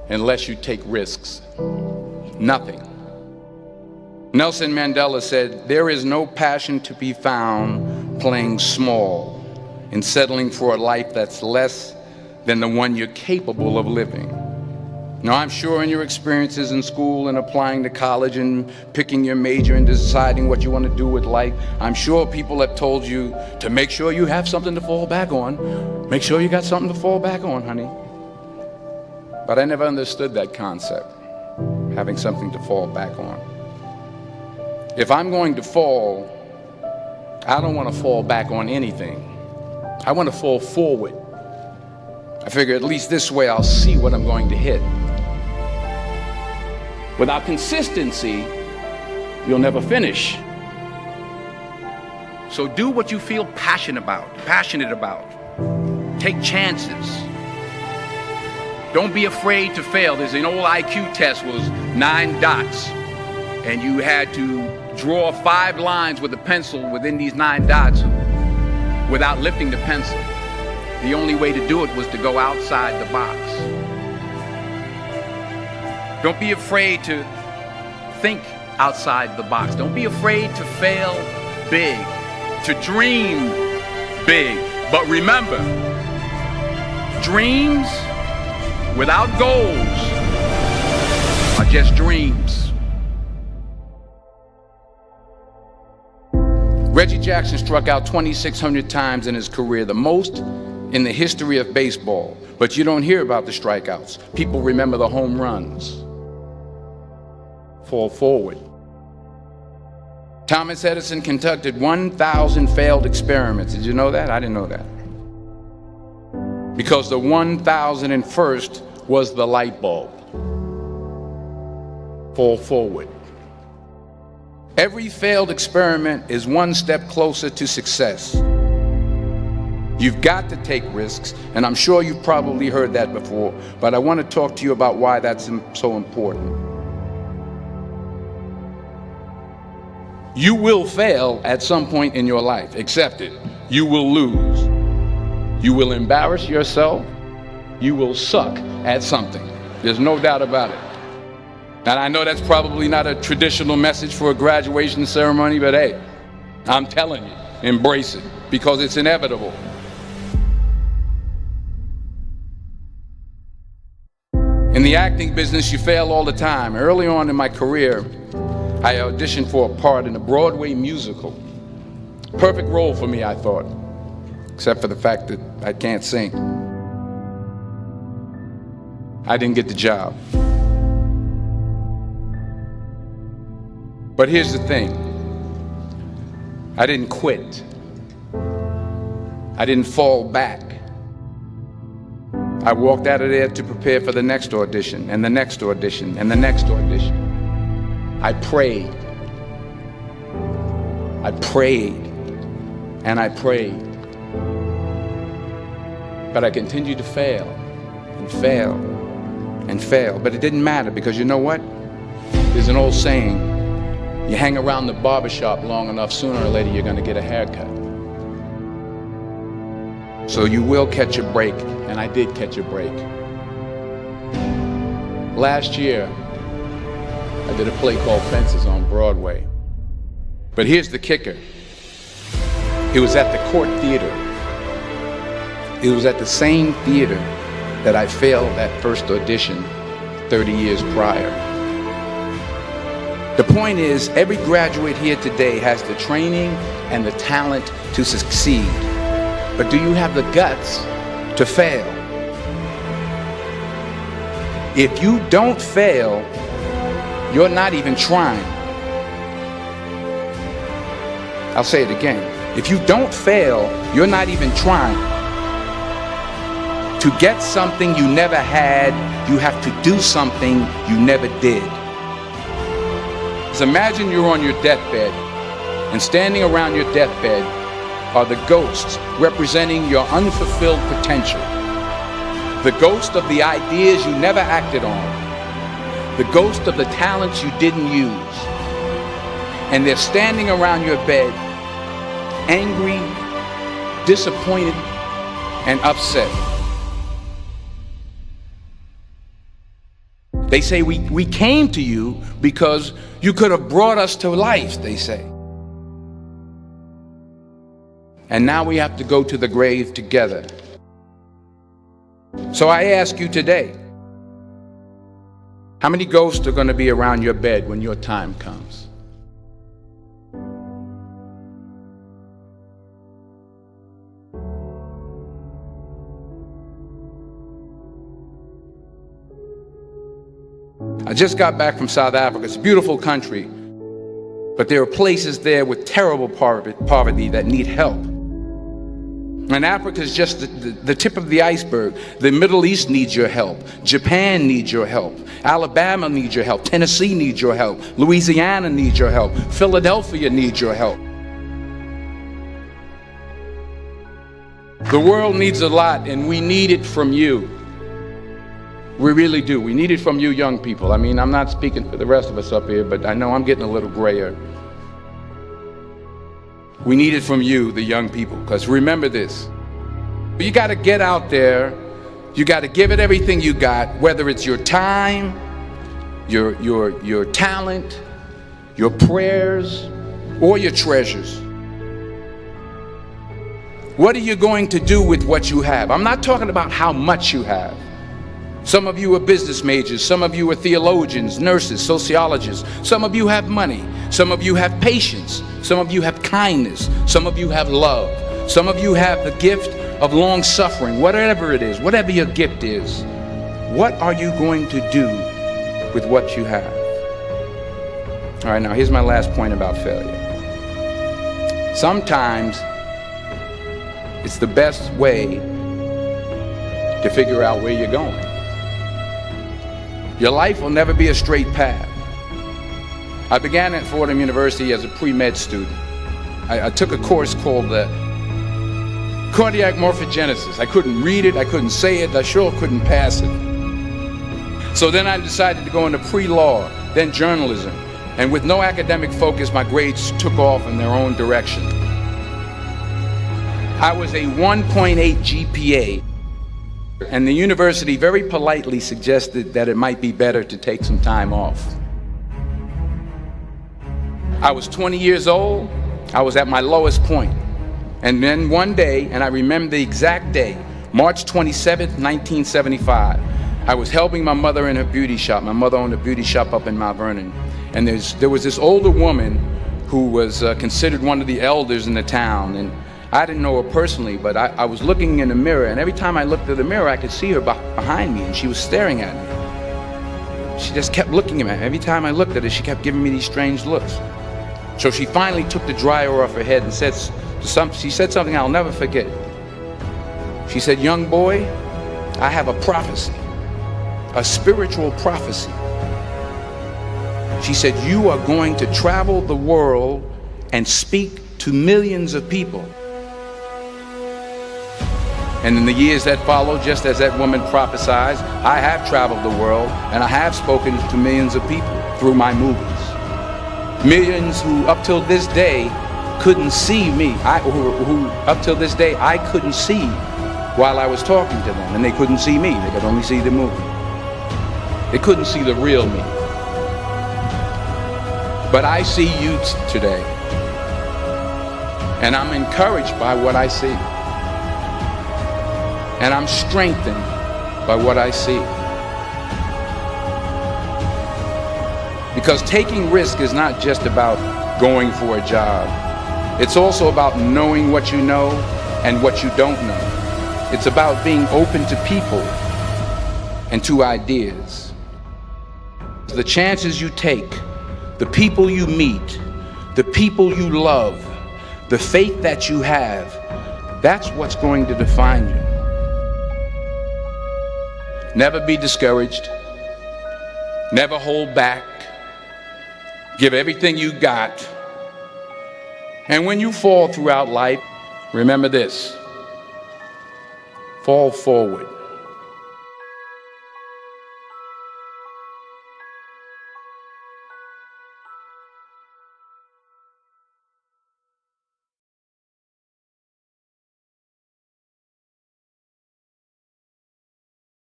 unless you take risks. Nothing. Nelson Mandela said, "There is no passion to be found playing small and settling for a life that's less than the one you're capable of living." Now, I'm sure in your experiences in school and applying to college and picking your major and deciding what you want to do with life, I'm sure people have told you to make sure you have something to fall back on. Make sure you got something to fall back on, honey. But I never understood that concept, having something to fall back on. If I'm going to fall, I don't want to fall back on anything. I want to fall forward. I figure at least this way I'll see what I'm going to hit. Without consistency, you'll never finish. So do what you feel passionate about. Take chances. Don't be afraid to fail. There's an old IQ test, was 9 dots, and you had to draw 5 lines with a pencil within these 9 dots without lifting the pencil. The only way to do it was to go outside the box. Don't be afraid to think outside the box. Don't be afraid to fail big, to dream big. But remember, dreams without goals are just dreams. Reggie Jackson struck out 2,600 times in his career, the most in the history of baseball. But you don't hear about the strikeouts. People remember the home runs. Fall forward. Thomas Edison conducted 1,000 failed experiments. Did you know that? I didn't know that. Because the 1,001st was the light bulb. Fall forward. Every failed experiment is one step closer to success. You've got to take risks, and I'm sure you've probably heard that before, but I want to talk to you about why that's so important. You will fail at some point in your life. Accept it. You will lose. You will embarrass yourself. You will suck at something. There's no doubt about it. And I know that's probably not a traditional message for a graduation ceremony, but hey, I'm telling you, embrace it, because it's inevitable. In the acting business, you fail all the time. Early on in my career, I auditioned for a part in a Broadway musical. Perfect role for me, I thought, except for the fact that I can't sing. I didn't get the job. But here's the thing. I didn't quit. I didn't fall back. I walked out of there to prepare for the next audition, and the next audition, and the next audition. I prayed. I prayed. And I prayed. But I continued to fail and fail and fail. But it didn't matter, because you know what? There's an old saying, you hang around the barbershop long enough, sooner or later you're going to get a haircut. So you will catch a break, and I did catch a break. Last year, I did a play called Fences on Broadway. But here's the kicker. It was at the Court Theater. It was at the same theater that I failed that first audition 30 years prior. The point is, every graduate here today has the training and the talent to succeed. But do you have the guts to fail? If you don't fail, you're not even trying. I'll say it again. If you don't fail, you're not even trying. To get something you never had, you have to do something you never did. So imagine you're on your deathbed, and standing around your deathbed are the ghosts representing your unfulfilled potential. The ghost of the ideas you never acted on. The ghost of the talents you didn't use. And they're standing around your bed, angry, disappointed, and upset. They say we came to you because you could have brought us to life, they say. And now we have to go to the grave together. So I ask you today, how many ghosts are going to be around your bed when your time comes? I just got back from South Africa. It's a beautiful country, but there are places there with terrible poverty that need help. And Africa is just the tip of the iceberg. The Middle East needs your help. Japan needs your help. Alabama needs your help. Tennessee needs your help. Louisiana needs your help. Philadelphia needs your help. The world needs a lot, and we need it from you. We really do. We need it from you young people. I mean, I'm not speaking for the rest of us up here, but I know I'm getting a little grayer. We need it from you, the young people, because remember this. You got to get out there. You got to give it everything you got, whether it's your time, your talent, your prayers, or your treasures. What are you going to do with what you have? I'm not talking about how much you have. Some of you are business majors, some of you are theologians, nurses, sociologists. Some of you have money, some of you have patience, some of you have kindness, some of you have love, some of you have the gift of long suffering. Whatever it is, whatever your gift is, what are you going to do with what you have? All right, now here's my last point about failure. Sometimes it's the best way to figure out where you're going. Your life will never be a straight path. I began at Fordham University as a pre-med student. I took a course called cardiac morphogenesis. I couldn't read it, I couldn't say it, I sure couldn't pass it. So then I decided to go into pre-law, then journalism. And with no academic focus, my grades took off in their own direction. I was a 1.8 GPA. And the university very politely suggested that it might be better to take some time off. I was 20 years old. I was at my lowest point. And then one day, and I remember the exact day, March 27th, 1975, I was helping my mother in her beauty shop. My mother owned a beauty shop up in Mount Vernon. And there was this older woman who was considered one of the elders in the town. And I didn't know her personally, but I was looking in the mirror, and every time I looked at the mirror, I could see her behind me, and she was staring at me. She just kept looking at me. Every time I looked at her, she kept giving me these strange looks. So she finally took the dryer off her head and she said something I'll never forget. She said, "Young boy, I have a prophecy, a spiritual prophecy." She said, "You are going to travel the world and speak to millions of people." And in the years that followed, just as that woman prophesied, I have traveled the world and I have spoken to millions of people through my movies. Millions who up till this day couldn't see me, who up till this day I couldn't see while I was talking to them, and they couldn't see me, they could only see the movie. They couldn't see the real me. But I see you today, and I'm encouraged by what I see. And I'm strengthened by what I see. Because taking risk is not just about going for a job. It's also about knowing what you know and what you don't know. It's about being open to people and to ideas. The chances you take, the people you meet, the people you love, the faith that you have, that's what's going to define you. Never be discouraged. Never hold back. Give everything you got. And when you fall throughout life, remember this: fall forward.